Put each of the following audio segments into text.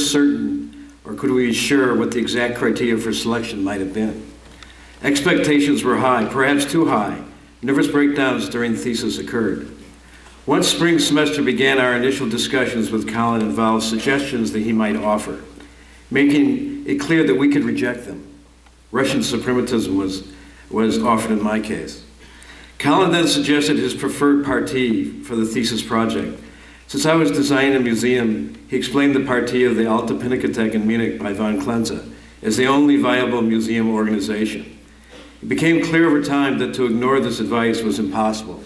certain, or could we be sure what the exact criteria for selection might have been? Expectations were high, perhaps too high. Nervous breakdowns during the thesis occurred. Once spring semester began, our initial discussions with Colin involved suggestions that he might offer, making it clear that we could reject them. Russian suprematism was offered in my case. Colin then suggested his preferred partie for the thesis project. Since I was designing a museum, he explained the partie of the Alte Pinakothek in Munich by von Klenze as the only viable museum organization. It became clear over time that to ignore this advice was impossible,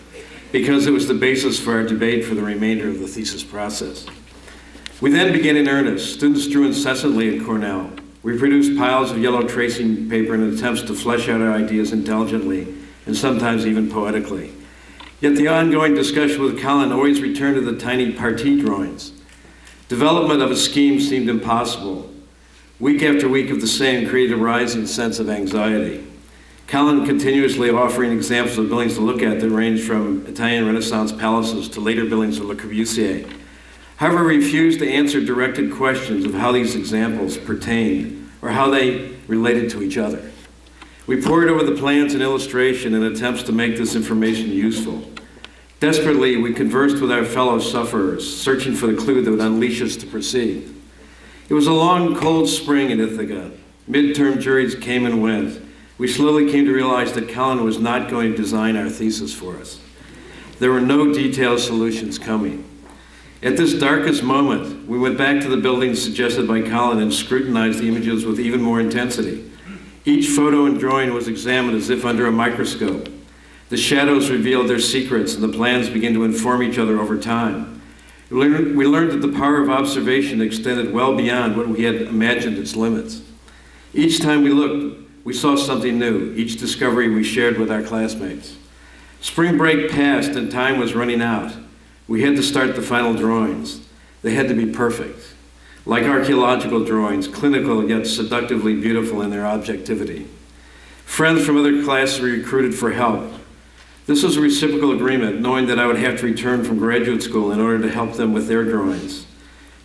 because it was the basis for our debate for the remainder of the thesis process. We then began in earnest. Students drew incessantly at Cornell. We produced piles of yellow tracing paper in attempts to flesh out our ideas intelligently and sometimes even poetically. Yet the ongoing discussion with Colin always returned to the tiny partie drawings. Development of a scheme seemed impossible. Week after week of the same created a rising sense of anxiety. Colin continuously offering examples of buildings to look at that ranged from Italian Renaissance palaces to later buildings of Le Corbusier. However, refused to answer directed questions of how these examples pertained or how they related to each other. We pored over the plans and illustration in attempts to make this information useful. Desperately, we conversed with our fellow sufferers, searching for the clue that would unleash us to proceed. It was a long, cold spring in Ithaca. Midterm juries came and went. We slowly came to realize that Colin was not going to design our thesis for us. There were no detailed solutions coming. At this darkest moment, we went back to the buildings suggested by Colin and scrutinized the images with even more intensity. Each photo and drawing was examined as if under a microscope. The shadows revealed their secrets, and the plans began to inform each other over time. We learned that the power of observation extended well beyond what we had imagined its limits. Each time we looked, we saw something new. Each discovery we shared with our classmates. Spring break passed and time was running out. We had to start the final drawings. They had to be perfect. Like archaeological drawings, clinical yet seductively beautiful in their objectivity. Friends from other classes were recruited for help. This was a reciprocal agreement, knowing that I would have to return from graduate school in order to help them with their drawings.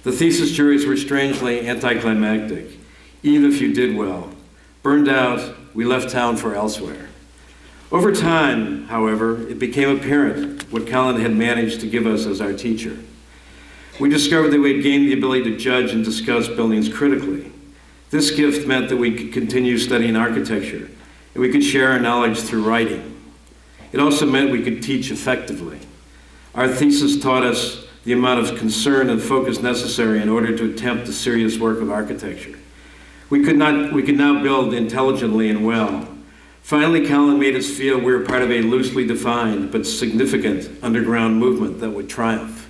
The thesis juries were strangely anticlimactic, even if you did well. Burned out, we left town for elsewhere. Over time, however, it became apparent what Colin had managed to give us as our teacher. We discovered that we had gained the ability to judge and discuss buildings critically. This gift meant that we could continue studying architecture, and we could share our knowledge through writing. It also meant we could teach effectively. Our thesis taught us the amount of concern and focus necessary in order to attempt the serious work of architecture. We could now build intelligently and well. Finally, Colin made us feel we were part of a loosely defined but significant underground movement that would triumph.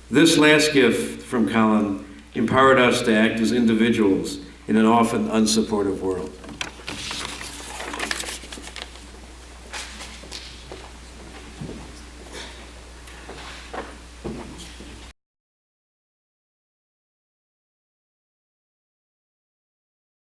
This last gift from Colin empowered us to act as individuals in an often unsupportive world.